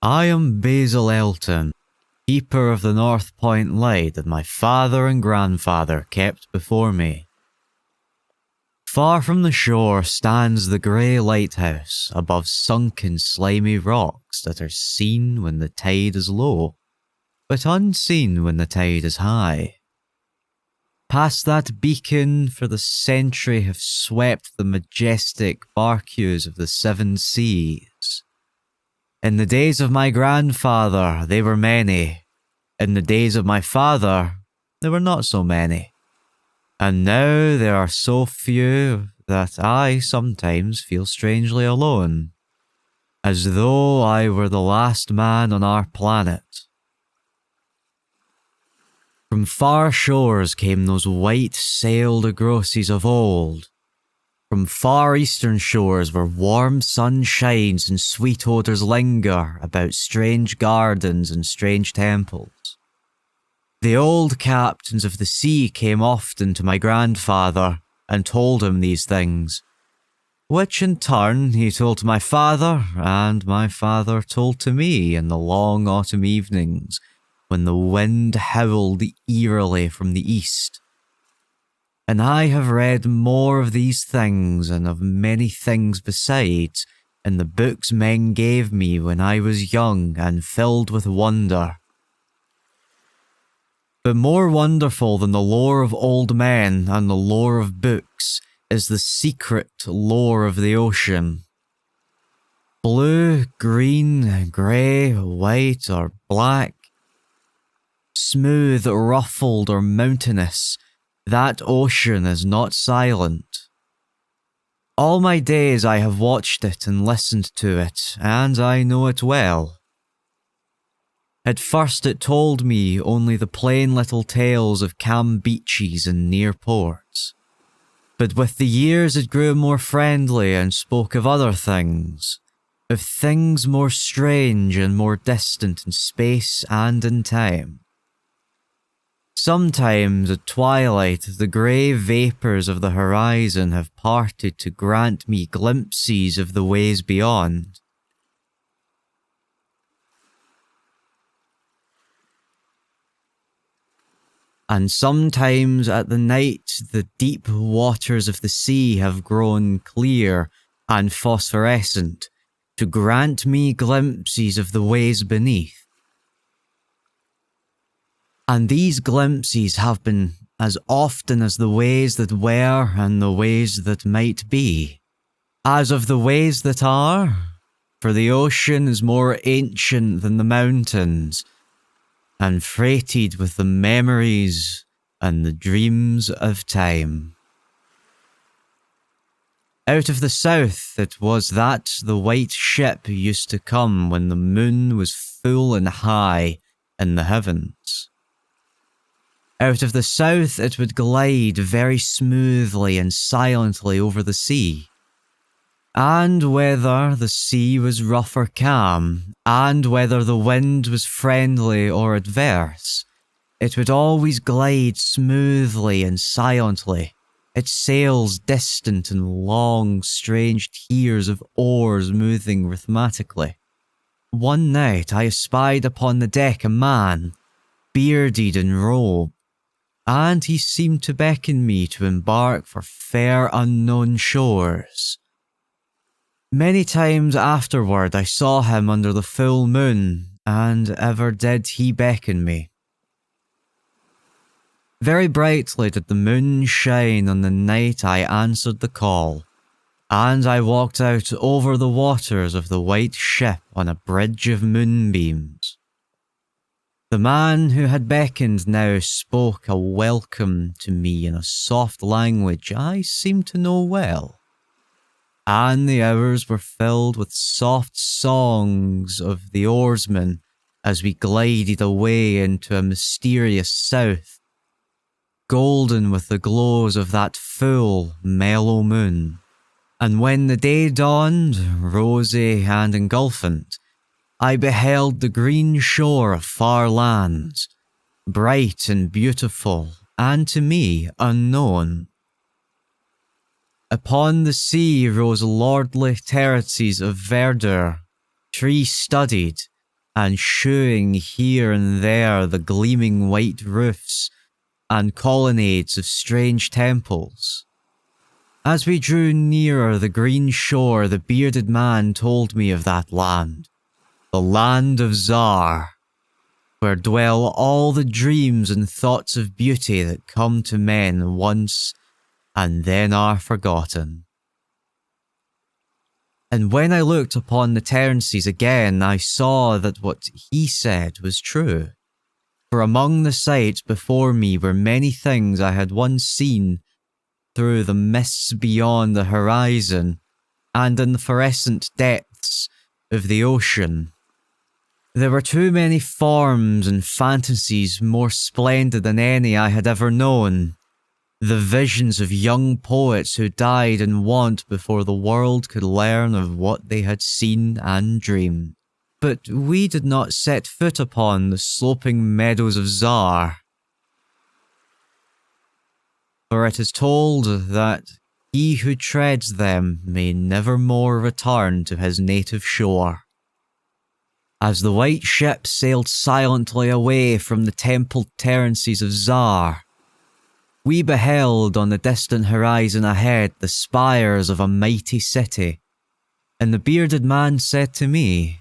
I am Basil Elton, keeper of the North Point light that my father and grandfather kept before me. Far from the shore stands the grey lighthouse above sunken slimy rocks that are seen when the tide is low, but unseen when the tide is high. Past that beacon for the century have swept the majestic barques of the seven seas. In the days of my grandfather they were many, in the days of my father they were not so many, and now there are so few that I sometimes feel strangely alone, as though I were the last man on our planet. From far shores came those white-sailed grosses of old. From far eastern shores where warm sun shines and sweet odours linger about strange gardens and strange temples. The old captains of the sea came often to my grandfather and told him these things, which in turn he told to my father, and my father told to me in the long autumn evenings when the wind howled eerily from the east. And I have read more of these things and of many things besides in the books men gave me when I was young and filled with wonder. But more wonderful than the lore of old men and the lore of books is the secret lore of the ocean. Blue, green, grey, white, or black, smooth, ruffled, or mountainous, that ocean is not silent. All my days I have watched it and listened to it, and I know it well. At first it told me only the plain little tales of calm beaches and near ports. But with the years it grew more friendly and spoke of other things, of things more strange and more distant in space and in time. Sometimes at twilight the grey vapours of the horizon have parted to grant me glimpses of the ways beyond. And sometimes at the night the deep waters of the sea have grown clear and phosphorescent to grant me glimpses of the ways beneath. And these glimpses have been as often as the ways that were and the ways that might be, as of the ways that are, for the ocean is more ancient than the mountains, and freighted with the memories and the dreams of time. Out of the south it was that the white ship used to come when the moon was full and high in the heavens. Out of the south it would glide very smoothly and silently over the sea. And whether the sea was rough or calm, and whether the wind was friendly or adverse, it would always glide smoothly and silently, its sails distant and long, strange tiers of oars moving rhythmically. One night I espied upon the deck a man, bearded and robed, and he seemed to beckon me to embark for fair unknown shores. Many times afterward I saw him under the full moon, and ever did he beckon me. Very brightly did the moon shine on the night I answered the call, and I walked out over the waters of the white ship on a bridge of moonbeams. The man who had beckoned now spoke a welcome to me in a soft language I seemed to know well, and the hours were filled with soft songs of the oarsmen as we glided away into a mysterious south, golden with the glows of that full, mellow moon. And when the day dawned, rosy and engulfant, I beheld the green shore of far lands, bright and beautiful, and to me unknown. Upon the sea rose lordly terraces of verdure, tree-studded, and shewing here and there the gleaming white roofs and colonnades of strange temples. As we drew nearer the green shore, the bearded man told me of that land, the land of Zar, where dwell all the dreams and thoughts of beauty that come to men once and then are forgotten. And when I looked upon the Terences again, I saw that what he said was true. For among the sights before me were many things I had once seen through the mists beyond the horizon and in the fluorescent depths of the ocean. There were too many forms and fantasies more splendid than any I had ever known. The visions of young poets who died in want before the world could learn of what they had seen and dreamed. But we did not set foot upon the sloping meadows of Zar. For it is told that he who treads them may never more return to his native shore. As the white ship sailed silently away from the templed Terences of Zar, we beheld on the distant horizon ahead the spires of a mighty city, and the bearded man said to me,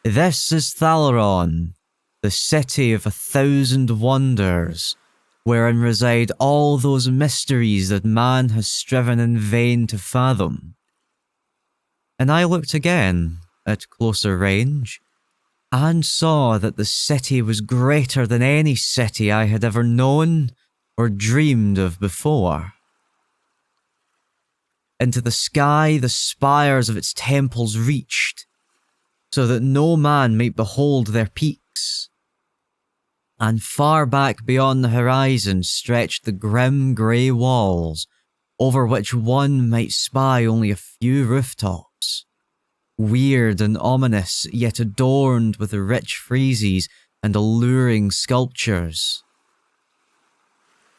"This is Thalaron, the city of 1,000 wonders, wherein reside all those mysteries that man has striven in vain to fathom." And I looked again, at closer range, and saw that the city was greater than any city I had ever known or dreamed of before. Into the sky the spires of its temples reached, so that no man might behold their peaks. And far back beyond the horizon stretched the grim grey walls, over which one might spy only a few rooftops. Weird and ominous, yet adorned with rich friezes and alluring sculptures.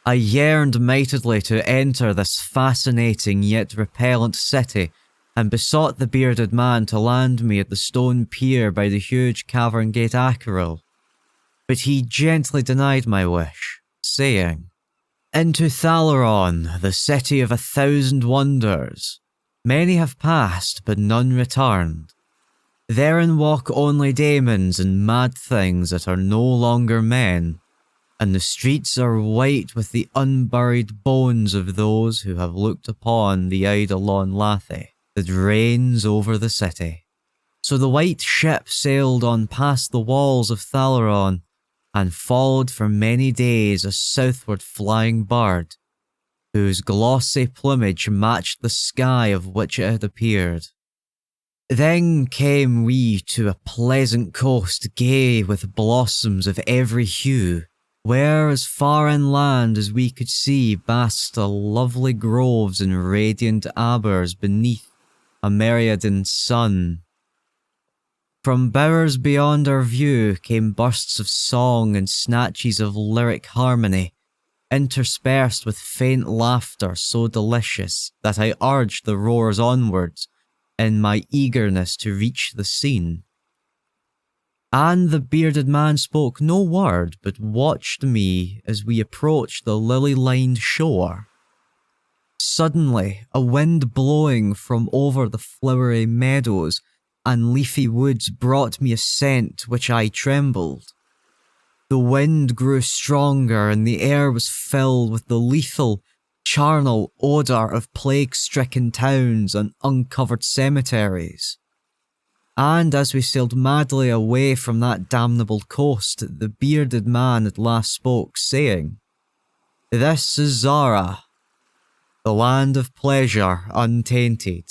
I yearned mightily to enter this fascinating yet repellent city, and besought the bearded man to land me at the stone pier by the huge cavern gate Acheryl. But he gently denied my wish, saying, "Into Thalaron, the city of 1,000 wonders. Many have passed, but none returned. Therein walk only daemons and mad things that are no longer men, and the streets are white with the unburied bones of those who have looked upon the Eidolon Lathe that reigns over the city." So the white ship sailed on past the walls of Thalaron, and followed for many days a southward flying bird, whose glossy plumage matched the sky of which it had appeared. Then came we to a pleasant coast gay with blossoms of every hue, where as far inland as we could see basked the lovely groves and radiant arbors beneath a meridian sun. From bowers beyond our view came bursts of song and snatches of lyric harmony, interspersed with faint laughter so delicious that I urged the rowers onwards in my eagerness to reach the scene. And the bearded man spoke no word, but watched me as we approached the lily-lined shore. Suddenly, a wind blowing from over the flowery meadows and leafy woods brought me a scent which I trembled. The wind grew stronger and the air was filled with the lethal, charnel odour of plague-stricken towns and uncovered cemeteries. And as we sailed madly away from that damnable coast, the bearded man at last spoke, saying, "This is Zara, the land of pleasure untainted."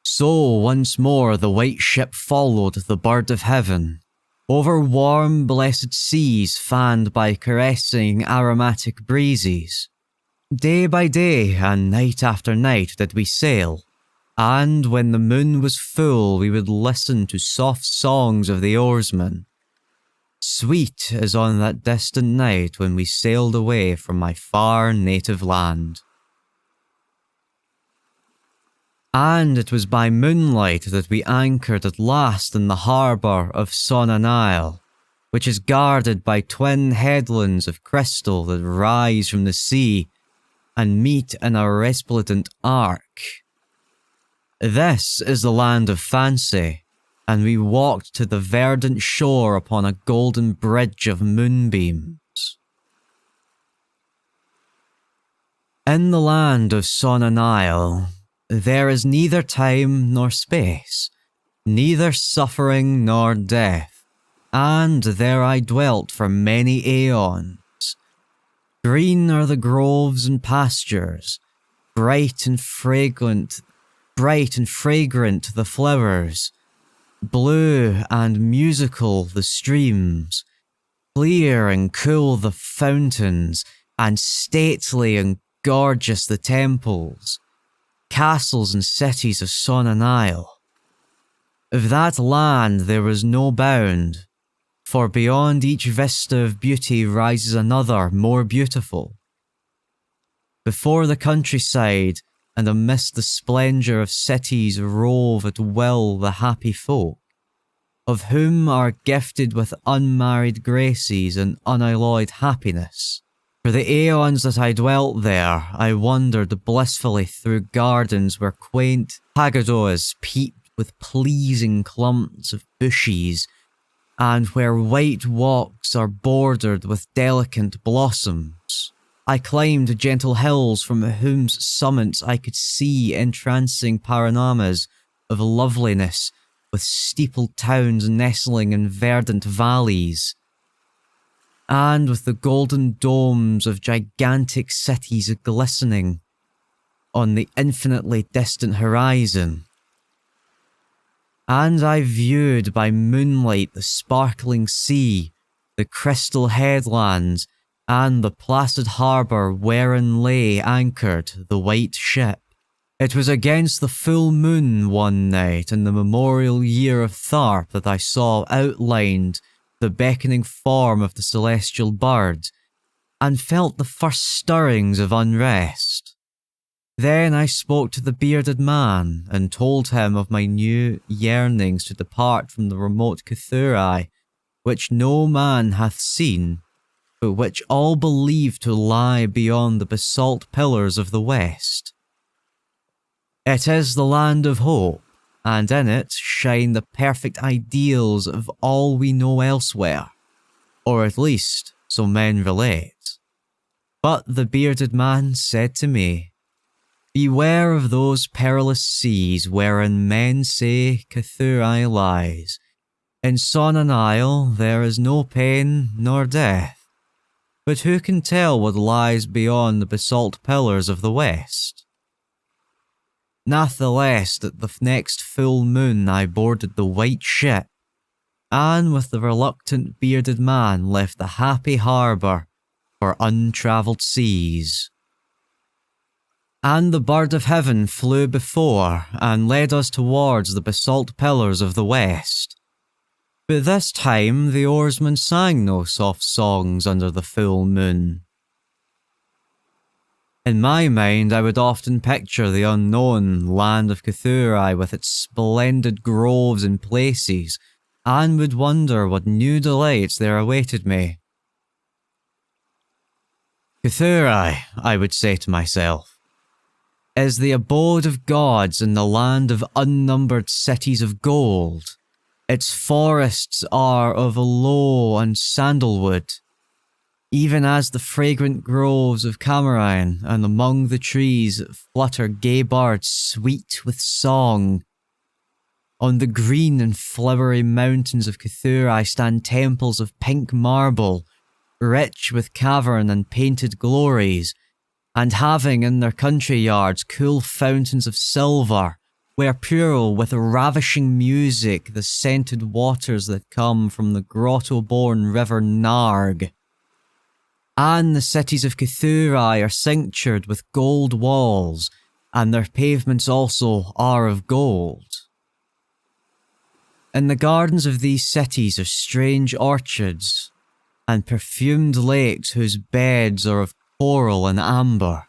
So once more the white ship followed the bird of heaven, over warm, blessed seas fanned by caressing, aromatic breezes. Day by day and night after night did we sail, and when the moon was full we would listen to soft songs of the oarsmen, sweet as on that distant night when we sailed away from my far native land. And it was by moonlight that we anchored at last in the harbour of Sonanail, which is guarded by twin headlands of crystal that rise from the sea and meet in a resplendent arc. This is the land of fancy, and we walked to the verdant shore upon a golden bridge of moonbeams. In the land of Sonanail, there is neither time nor space, neither suffering nor death, and there I dwelt for many aeons. Green are the groves and pastures, bright and fragrant the flowers, blue and musical the streams, clear and cool the fountains, and stately and gorgeous the temples, castles and cities of Sonanail. Of that land there was no bound, for beyond each vista of beauty rises another more beautiful. Before the countryside and amidst the splendour of cities rove at will the happy folk, of whom are gifted with unmarried graces and unalloyed happiness. For the aeons that I dwelt there, I wandered blissfully through gardens where quaint pagodas peeped with pleasing clumps of bushes, and where white walks are bordered with delicate blossoms. I climbed gentle hills from whose summits I could see entrancing panoramas of loveliness, with steepled towns nestling in verdant valleys, and with the golden domes of gigantic cities glistening on the infinitely distant horizon. And I viewed by moonlight the sparkling sea, the crystal headlands, and the placid harbour wherein lay anchored the white ship. It was against the full moon one night in the memorial year of Tharp that I saw outlined the beckoning form of the celestial bird, and felt the first stirrings of unrest. Then I spoke to the bearded man, and told him of my new yearnings to depart from the remote Cthulhu, which no man hath seen, but which all believe to lie beyond the basalt pillars of the west. It is the land of hope, and in it shine the perfect ideals of all we know elsewhere, or at least so men relate. But the bearded man said to me, "Beware of those perilous seas wherein men say Cthulhu lies. In Sonanail there is no pain nor death, but who can tell what lies beyond the basalt pillars of the west?" Natheless, at the next full moon I boarded the white ship, and with the reluctant bearded man left the happy harbour for untravelled seas. And the bird of heaven flew before, and led us towards the basalt pillars of the west. But this time the oarsman sang no soft songs under the full moon. In my mind, I would often picture the unknown land of Cthulhu with its splendid groves and places, and would wonder what new delights there awaited me. Cthulhu, I would say to myself, is the abode of gods in the land of unnumbered cities of gold. Its forests are of aloe and sandalwood, even as the fragrant groves of Camarine, and among the trees flutter gay birds sweet with song. On the green and flowery mountains of Cthulhu stand temples of pink marble, rich with cavern and painted glories, and having in their country yards cool fountains of silver, where pure with ravishing music the scented waters that come from the grotto-born river Narg. And the cities of Cthulhu are cinctured with gold walls, and their pavements also are of gold. In the gardens of these cities are strange orchards, and perfumed lakes whose beds are of coral and amber.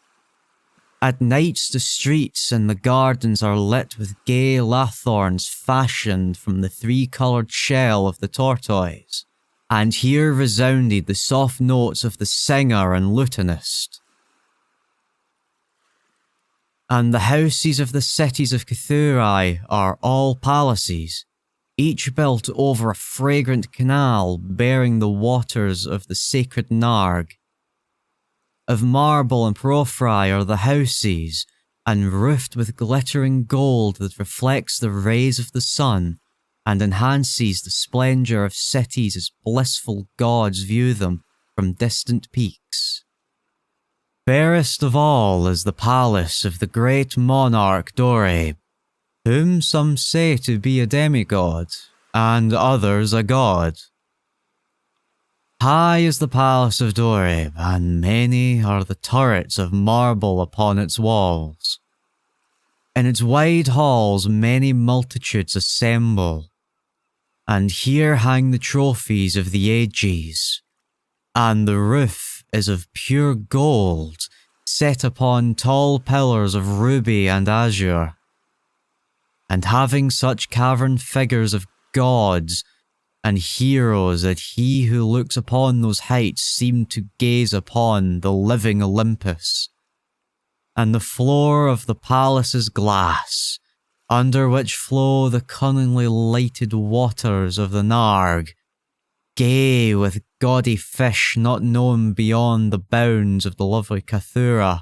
At nights the streets and the gardens are lit with gay lathorns fashioned from the three-coloured shell of the tortoise, and here resounded the soft notes of the singer and lutenist. And the houses of the cities of Cthulhu are all palaces, each built over a fragrant canal bearing the waters of the sacred Narg. Of marble and porphyry are the houses, and roofed with glittering gold that reflects the rays of the sun and enhances the splendour of cities as blissful gods view them from distant peaks. Fairest of all is the palace of the great monarch Dore, whom some say to be a demigod, and others a god. High is the palace of Dore, and many are the turrets of marble upon its walls. In its wide halls many multitudes assemble, and here hang the trophies of the ages, and the roof is of pure gold, set upon tall pillars of ruby and azure, and having such carven figures of gods and heroes that he who looks upon those heights seemed to gaze upon the living Olympus. And the floor of the palace is glass, under which flow the cunningly lighted waters of the Narg, gay with gaudy fish not known beyond the bounds of the lovely Cthulhu.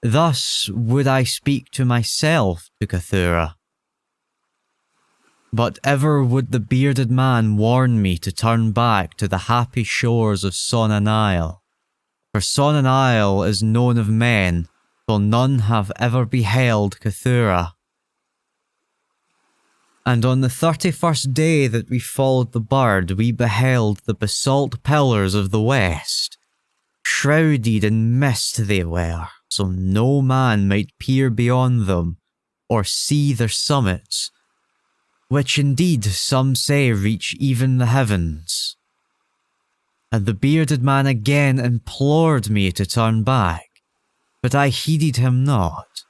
Thus would I speak to myself to Cthulhu. But ever would the bearded man warn me to turn back to the happy shores of Sonanail. For Sonanail is known of men, though none have ever beheld Cthulhu. And on the 31st day that we followed the bird, we beheld the basalt pillars of the west. Shrouded in mist they were, so no man might peer beyond them, or see their summits, which indeed some say reach even the heavens. And the bearded man again implored me to turn back, but I heeded him not.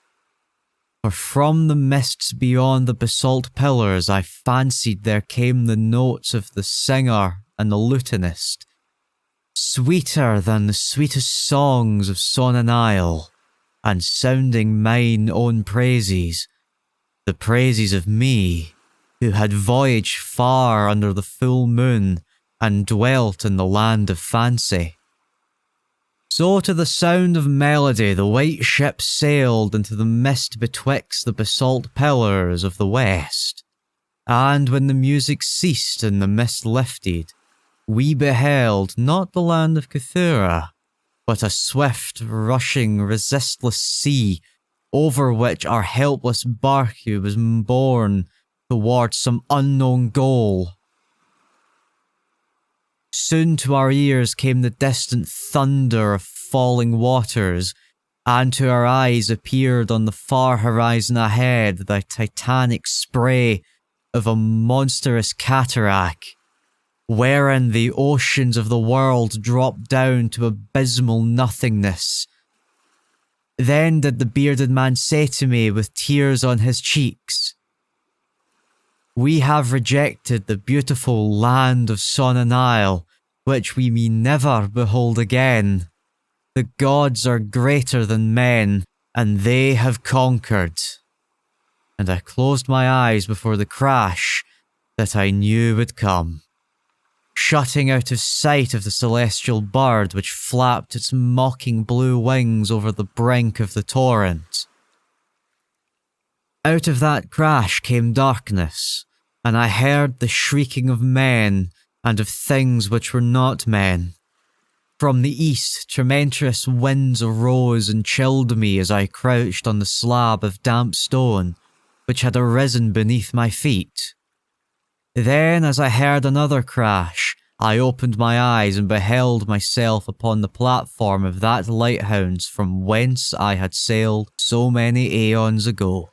For from the mists beyond the basalt pillars I fancied there came the notes of the singer and the lutenist, sweeter than the sweetest songs of Sonanail, and sounding mine own praises, the praises of me, who had voyaged far under the full moon and dwelt in the land of fancy. So to the sound of melody the white ship sailed into the mist betwixt the basalt pillars of the west, and when the music ceased and the mist lifted, we beheld not the land of Cthulhu, but a swift, rushing, resistless sea over which our helpless barque was borne towards some unknown goal. Soon to our ears came the distant thunder of falling waters, and to our eyes appeared on the far horizon ahead the titanic spray of a monstrous cataract, wherein the oceans of the world dropped down to abysmal nothingness. Then did the bearded man say to me with tears on his cheeks, "We have rejected the beautiful land of Sonanail, which we may never behold again. The gods are greater than men, and they have conquered." And I closed my eyes before the crash that I knew would come, shutting out of sight of the celestial bird which flapped its mocking blue wings over the brink of the torrent. Out of that crash came darkness, and I heard the shrieking of men and of things which were not men. From the east, tremendous winds arose and chilled me as I crouched on the slab of damp stone which had arisen beneath my feet. Then, as I heard another crash, I opened my eyes and beheld myself upon the platform of that lighthouse from whence I had sailed so many aeons ago.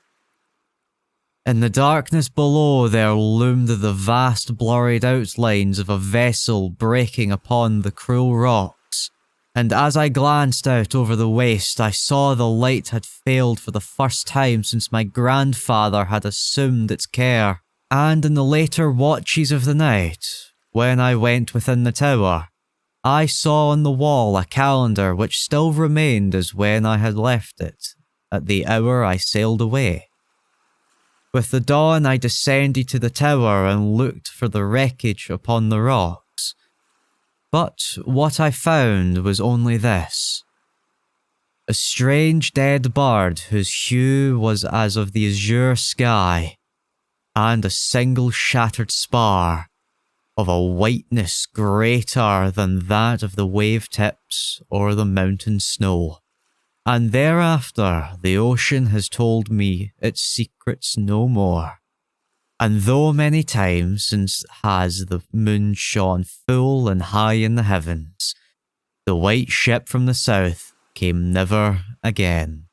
In the darkness below there loomed the vast blurred outlines of a vessel breaking upon the cruel rocks, And as I glanced out over the waste, I saw the light had failed for the first time since my grandfather had assumed its care. And in the later watches of the night, when I went within the tower, I saw on the wall a calendar which still remained as when I had left it, at the hour I sailed away. With the dawn, I descended to the tower and looked for the wreckage upon the rocks. But what I found was only this: a strange dead bird whose hue was as of the azure sky, and a single shattered spar of a whiteness greater than that of the wave tips or the mountain snow. And thereafter the ocean has told me its secrets no more. And though many times since has the moon shone full and high in the heavens, the white ship from the south came never again.